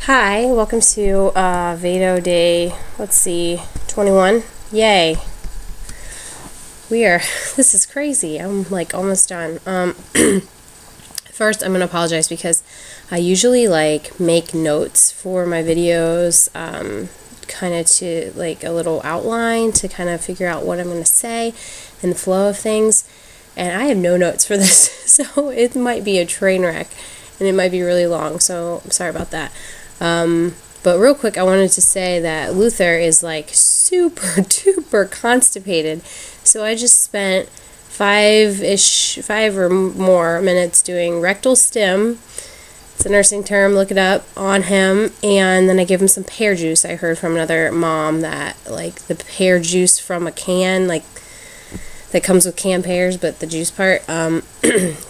Hi, welcome to VEDO day, 21. Yay. This is crazy. I'm like almost done. First, I'm going to apologize because I usually make notes for my videos, kind of to like a little outline to kind of figure out what I'm going to say and the flow of things. And I have no notes for this, so it might be a train wreck and it might be really long, so I'm sorry about that. But real quick, I wanted to say that Luther is like super duper constipated. So I just spent 5 or more minutes doing rectal stim. It's a nursing term, look it up, on him. And then I give him some pear juice. I heard from another mom that like the pear juice from a can, like that comes with canned pears, but the juice part,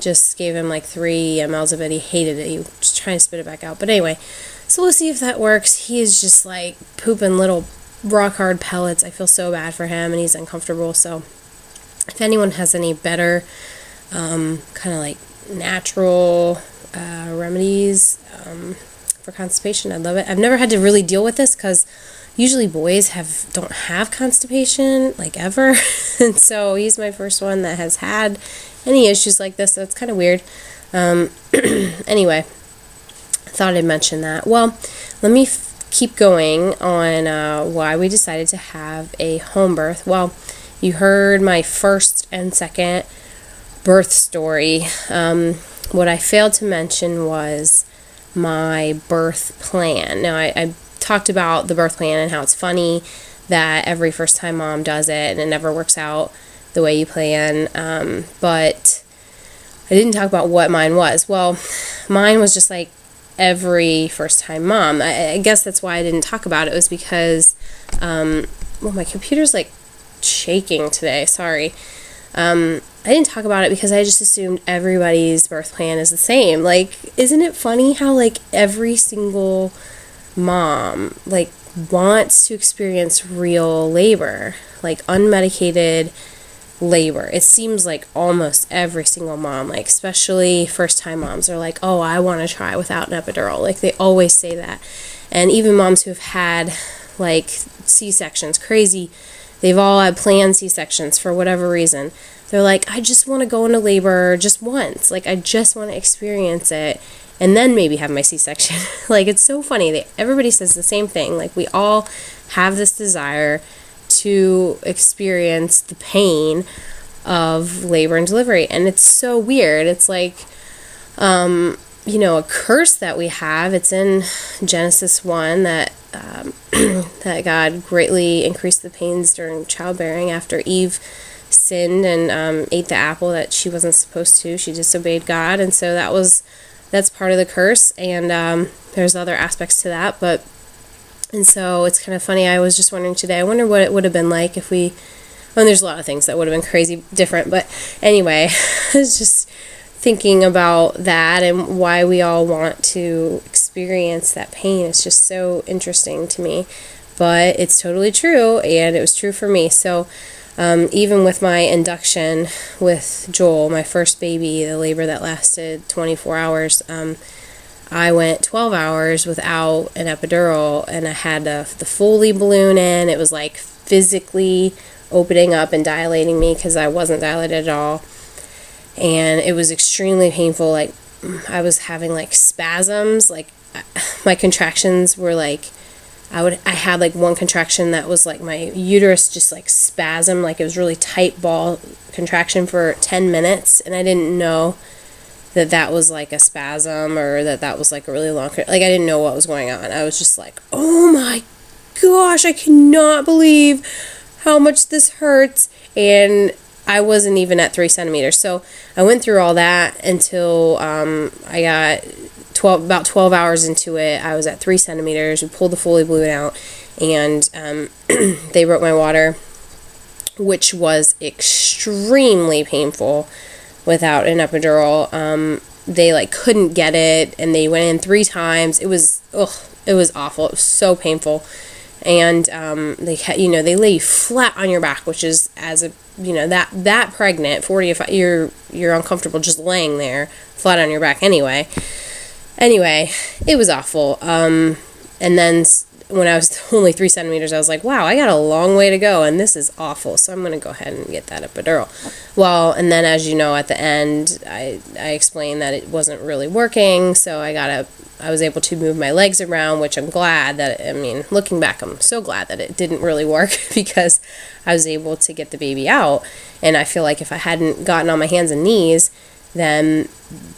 just gave him like 3 mLs of it. He hated it. He was trying to spit it back out. But anyway, so we'll see if that works. He is just like pooping little rock hard pellets. I feel so bad for him and he's uncomfortable. So if anyone has any better kind of like natural remedies for constipation, I'd love it. I've never had to really deal with this because usually boys don't have constipation like ever. And so he's my first one that has had any issues like this. So it's kind of weird. Anyway, I thought I'd mention that. Well, let me keep going on why we decided to have a home birth. Well, you heard my first and second birth story. What I failed to mention was my birth plan. Now, I talked about the birth plan and how it's funny that every first-time mom does it and it never works out the way you plan. But I didn't talk about what mine was. Well, mine was just like every first-time mom. I guess that's why I didn't talk about it, was because, well, my computer's like shaking today, sorry. I didn't talk about it because I just assumed everybody's birth plan is the same. Like, isn't it funny how like every single mom like wants to experience real labor, like unmedicated labor? It seems like almost every single mom, like especially first-time moms, are like, oh, I want to try without an epidural. Like they always say that. And even moms who have had like C-sections, crazy, they've all had planned C-sections for whatever reason. They're like, I just want to go into labor just once. Like I just want to experience it and then maybe have my C-section. Like it's so funny. Everybody says the same thing. Like we all have this desire to experience the pain of labor and delivery. And it's so weird. It's like, a curse that we have. It's in Genesis 1 that that God greatly increased the pains during childbearing after Eve sinned and ate the apple that she wasn't supposed to. She disobeyed God. And so that's part of the curse. And there's other aspects to that. And so it's kind of funny. I was just wondering today, I wonder what it would have been like if there's a lot of things that would have been crazy different. But anyway, I was just thinking about that and why we all want to experience that pain. It's just so interesting to me. But it's totally true, and it was true for me. So even with my induction with Joel, my first baby, the labor that lasted 24 hours, I went 12 hours without an epidural, and I had the Foley balloon in. It was like physically opening up and dilating me because I wasn't dilated at all. And it was extremely painful. Like I was having like spasms. Like my contractions were like, I had like one contraction that was like my uterus just like spasm. Like it was really tight ball contraction for 10 minutes. And I didn't know that was like a spasm or that was like a really long, like I didn't know what was going on. I was just like, oh my gosh, I cannot believe how much this hurts. And I wasn't even at 3 centimeters. So I went through all that until I got about 12 hours into it. I was at 3 centimeters. We pulled the Foley balloon out and they broke my water, which was extremely painful without an epidural. They like couldn't get it and they went in 3 times. It was awful. It was so painful. And they lay you flat on your back, which is that pregnant 45, you're uncomfortable just laying there flat on your back anyway. It was awful. And then when I was only 3 centimeters, I was like, wow, I got a long way to go, and this is awful. So I'm going to go ahead and get that epidural. Well, and then as you know, at the end, I explained that it wasn't really working. So I was able to move my legs around, which I'm glad that, I mean, looking back, I'm so glad that it didn't really work because I was able to get the baby out. And I feel like if I hadn't gotten on my hands and knees, then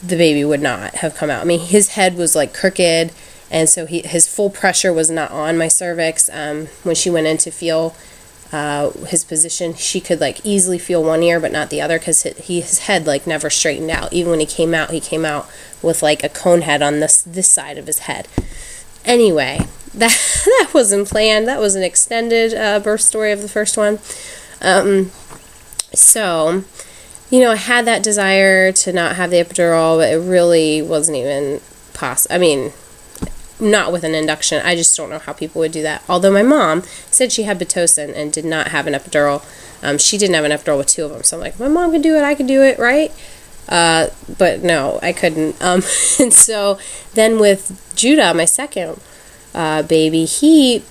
the baby would not have come out. I mean, his head was like crooked, and so his full pressure was not on my cervix. When she went in to feel his position, she could like easily feel one ear but not the other, because his head like never straightened out. Even when he came out with like a cone head on this side of his head. Anyway, that wasn't planned. That was an extended birth story of the first one. So, you know, I had that desire to not have the epidural, but it really wasn't even possible. I mean, not with an induction. I just don't know how people would do that. Although my mom said she had Pitocin and did not have an epidural. She didn't have an epidural with 2 of them. So I'm like, my mom could do it, I could do it, right? But no, I couldn't. And so then with Judah, my second baby, he,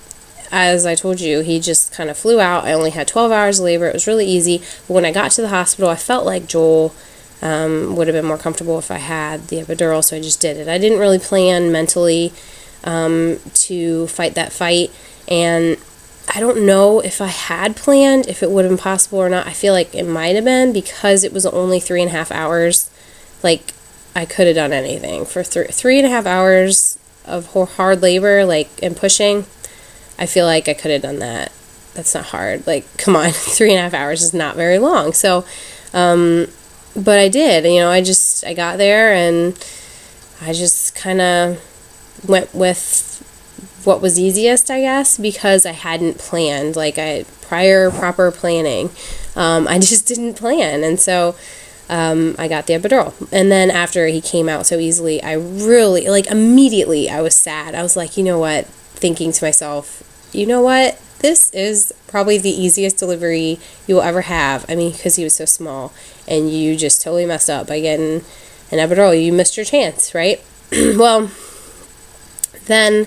as I told you, he just kind of flew out. I only had 12 hours of labor. It was really easy. But when I got to the hospital, I felt like Joel would have been more comfortable if I had the epidural, so I just did it. I didn't really plan mentally to fight that fight, and I don't know if I had planned if it would have been possible or not. I feel like it might have been, because it was only 3.5 hours. Like, I could have done anything for 3.5 hours of hard labor, like, and pushing. I feel like I could have done that. That's not hard. Like, come on, 3.5 hours is not very long. So, but I did, you know, I got there and I just kind of went with what was easiest, I guess, because I hadn't planned, like prior proper planning. I just didn't plan. And so, I got the epidural. And then after he came out so easily, I really, like, immediately I was sad. I was like, you know what, thinking to myself, you know what? This is probably the easiest delivery you will ever have. I mean, because he was so small, and you just totally messed up by getting an epidural. You missed your chance, right? Well, then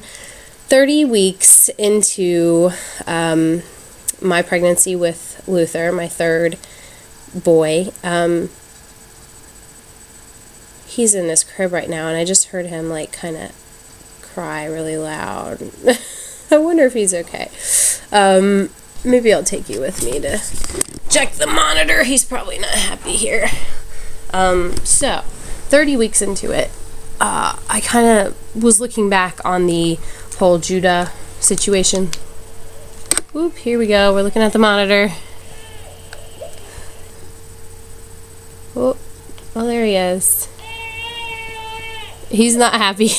30 weeks into my pregnancy with Luther, my third boy, he's in his crib right now, and I just heard him, like, kind of cry really loud. I wonder if he's okay. Maybe I'll take you with me to check the monitor. He's probably not happy here. So, 30 weeks into it, I kind of was looking back on the whole Judah situation. Oop, here we go. We're looking at the monitor. Oh, there he is. He's not happy.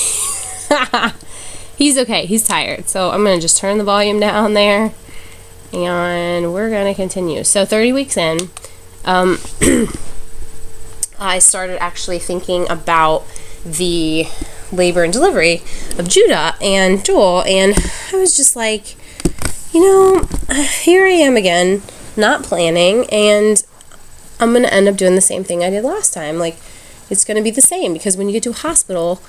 He's okay. He's tired. So I'm going to just turn the volume down there. And we're going to continue. So 30 weeks in, I started actually thinking about the labor and delivery of Judah and Joel. And I was just like, you know, here I am again, not planning. And I'm going to end up doing the same thing I did last time. Like, it's going to be the same, because when you get to a hospital,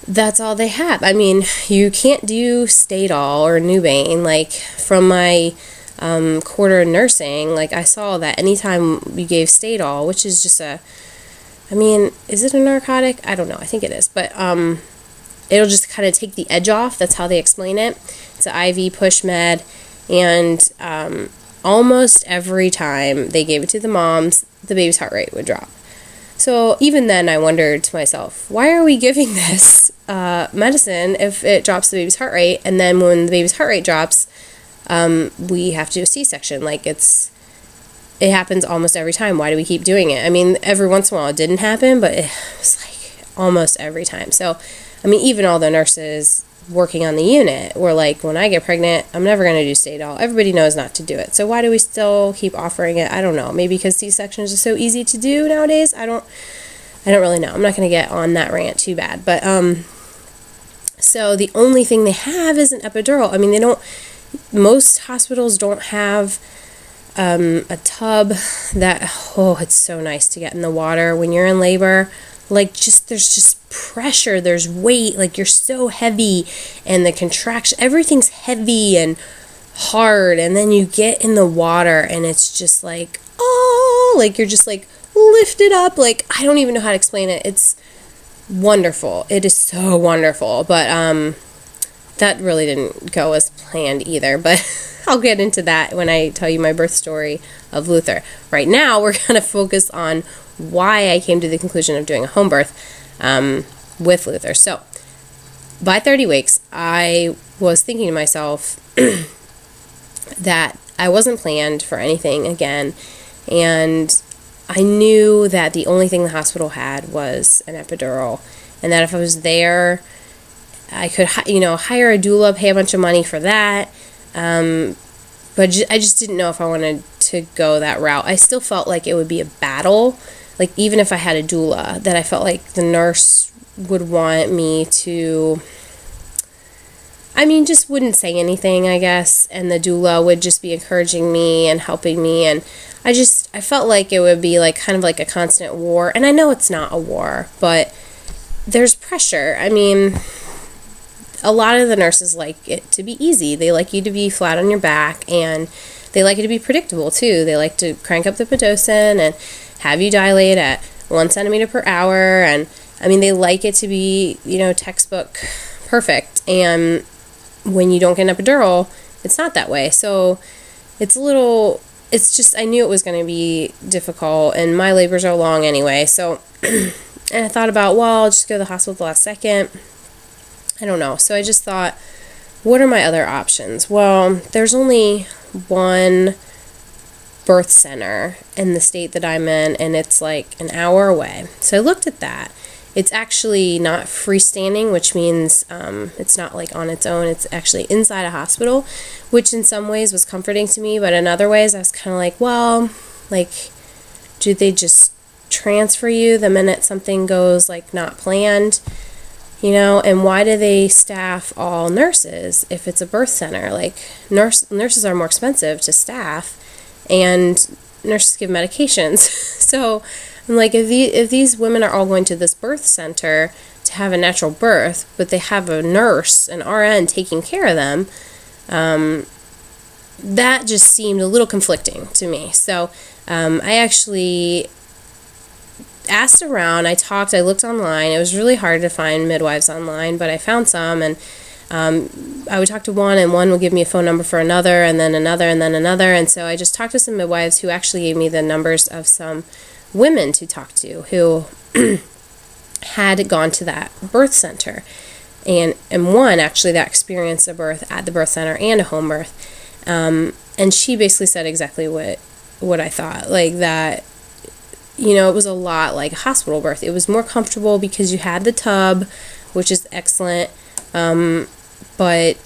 that's all they have. I mean, you can't do Stadol or Nubain. Like, from my quarter in nursing, like, I saw that anytime you gave Stadol, which is just is it a narcotic? I don't know. I think it is. But it'll just kind of take the edge off. That's how they explain it. It's an IV push med. And almost every time they gave it to the moms, the baby's heart rate would drop. So even then, I wondered to myself, why are we giving this medicine if it drops the baby's heart rate? And then when the baby's heart rate drops, we have to do a C-section. Like, it happens almost every time. Why do we keep doing it? I mean, every once in a while it didn't happen, but it was like almost every time. So, I mean, even all the nurses working on the unit were like, when I get pregnant, I'm never going to do Stadol. Everybody knows not to do it. So why do we still keep offering it? I don't know. Maybe because C-sections are so easy to do nowadays. I don't really know. I'm not going to get on that rant too bad. But so the only thing they have is an epidural. I mean, most hospitals don't have a tub that, it's so nice to get in the water when you're in labor. like there's just pressure, there's weight, like you're so heavy, and the contraction, everything's heavy and hard, and then you get in the water and it's just like, oh, like you're just like lifted up, like I don't even know how to explain it. It's wonderful. It is so wonderful. But that really didn't go as planned either, but I'll get into that when I tell you my birth story of Luther. Right now we're going to focus on why I came to the conclusion of doing a home birth with Luther. So by 30 weeks, I was thinking to myself that I wasn't planned for anything again, and I knew that the only thing the hospital had was an epidural, and that if I was there, I could, hire a doula, pay a bunch of money for that, but I just didn't know if I wanted to go that route. I still felt like it would be a battle, like even if I had a doula, that I felt like the nurse would want me to, just wouldn't say anything, I guess, and the doula would just be encouraging me and helping me, and I felt like it would be like kind of like a constant war, and I know it's not a war, but there's pressure. A lot of the nurses like it to be easy. They like you to be flat on your back, and they like it to be predictable too. They like to crank up the Pitocin and have you dilate at 1 centimeter per hour, and they like it to be, textbook perfect, and when you don't get an epidural, it's not that way. So it's just, I knew it was going to be difficult, and my labors are long anyway, so and I thought about, well, I'll just go to the hospital at the last second. I don't know. So I just thought, what are my other options? Well, there's only one birth center in the state that I'm in, and it's like an hour away. So I looked at that. It's actually not freestanding, which means it's not like on its own. It's actually inside a hospital, which in some ways was comforting to me, but in other ways I was kind of like, well, like, do they just transfer you the minute something goes like not planned? And why do they staff all nurses if it's a birth center? Like, nurses are more expensive to staff, and nurses give medications. So I'm like, if these women are all going to this birth center to have a natural birth, but they have a nurse, an RN taking care of them, that just seemed a little conflicting to me. So I actually asked around, I looked online. It was really hard to find midwives online, but I found some, and I would talk to one, and one would give me a phone number for another, and then another, and then another, and so I just talked to some midwives who actually gave me the numbers of some women to talk to who had gone to that birth center, and one actually that experienced a birth at the birth center and a home birth, and she basically said exactly what I thought, like that. It was a lot like a hospital birth. It was more comfortable because you had the tub, which is excellent, but,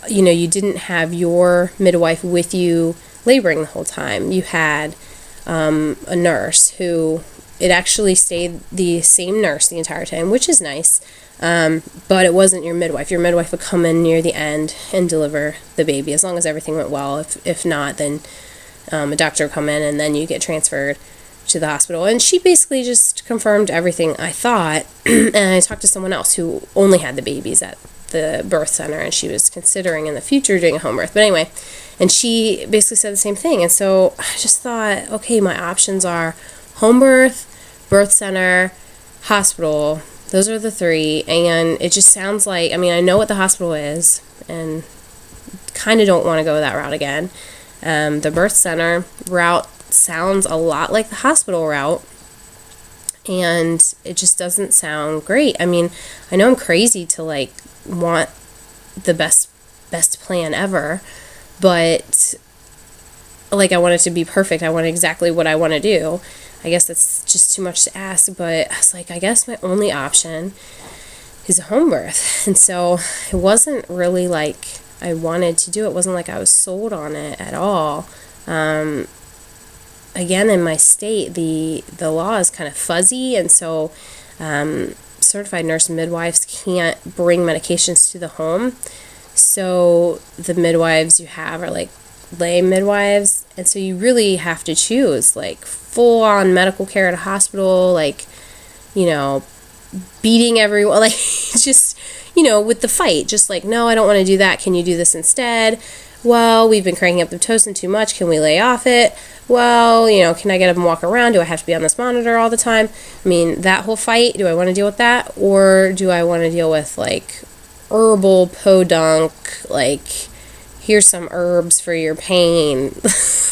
you didn't have your midwife with you laboring the whole time. You had a nurse who, it actually stayed the same nurse the entire time, which is nice, but it wasn't your midwife. Your midwife would come in near the end and deliver the baby, as long as everything went well. If not, then a doctor would come in, and then you get transferred to the hospital, and she basically just confirmed everything I thought. And I talked to someone else who only had the babies at the birth center, and she was considering in the future doing a home birth, but anyway, and she basically said the same thing. And so I just thought, okay, my options are home birth, birth center, hospital. Those are the three, and it just sounds like, I know what the hospital is, and kind of don't want to go that route again. The birth center route sounds a lot like the hospital route, and it just doesn't sound great. I know I'm crazy to like want the best plan ever, but like I want it to be perfect. I want exactly what I want to do. I guess that's just too much to ask, but I was like, I guess my only option is a home birth. And so it wasn't really like I wanted to do it. It wasn't like I was sold on it at all. Again, in my state, the law is kind of fuzzy, and so certified nurse midwives can't bring medications to the home. So the midwives you have are like lay midwives, and so you really have to choose like full-on medical care at a hospital, like you know, beating everyone, like, just, you know, with the fight, just like, no, I don't want to do that. Can you do this instead? Well, we've been cranking up the Pitocin too much. Can we lay off it? Well, you know, can I get up and walk around? Do I have to be on this monitor all the time? I mean, that whole fight, do I want to deal with that? Or do I want to deal with, like, herbal podunk, like, here's some herbs for your pain,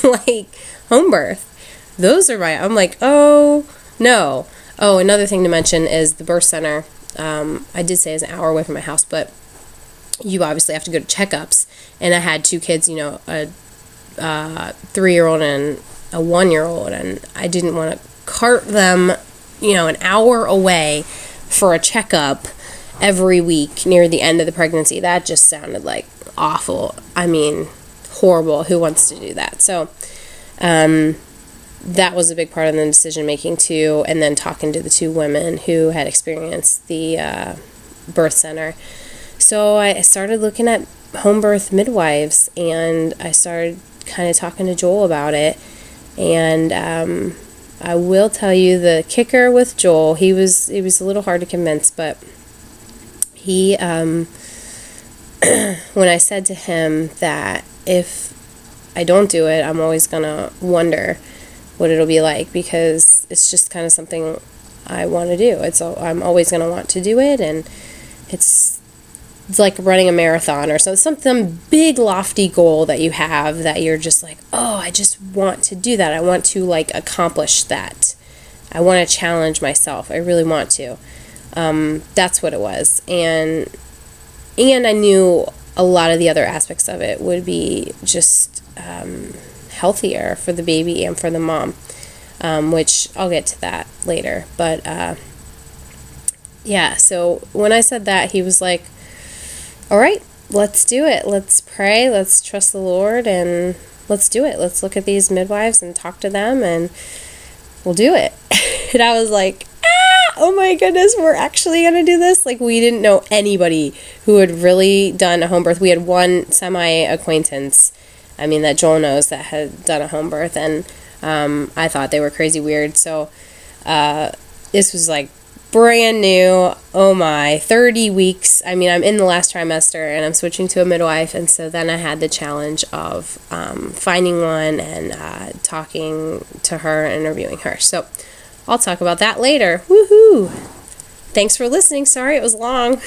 like, home birth? Those are I'm like, oh, no. Oh, another thing to mention is the birth center. I did say it's an hour away from my house, but you obviously have to go to checkups. And I had 2 kids, you know, a 3-year-old and a 1-year-old, and I didn't want to cart them, you know, an hour away for a checkup every week near the end of the pregnancy. That just sounded like awful. I mean, horrible. Who wants to do that? So, that was a big part of the decision making too. And then talking to the 2 women who had experienced the birth center. So I started looking at home birth midwives, and I started kind of talking to Joel about it. And I will tell you, the kicker with Joel, it was a little hard to convince, but he, when I said to him that if I don't do it, I'm always going to wonder what it'll be like, because it's just kind of something I want to do. I'm always going to want to do it, and it's like running a marathon or some big lofty goal that you have that you're just like, oh, I just want to do that. I want to, like, accomplish that. I want to challenge myself. I really want to. That's what it was. And I knew a lot of the other aspects of it would be just healthier for the baby and for the mom, which I'll get to that later. But yeah, so when I said that, he was like, all right, let's do it. Let's pray. Let's trust the Lord, and let's do it. Let's look at these midwives and talk to them, and we'll do it. And I was like, oh my goodness, we're actually going to do this? Like, we didn't know anybody who had really done a home birth. We had one semi-acquaintance, I mean, that Joel knows, that had done a home birth, and I thought they were crazy weird. So this was like brand new. Oh my, 30 weeks. I mean, I'm in the last trimester, and I'm switching to a midwife, and so then I had the challenge of finding one and talking to her and interviewing her. So I'll talk about that later. Woohoo! Thanks for listening. Sorry it was long.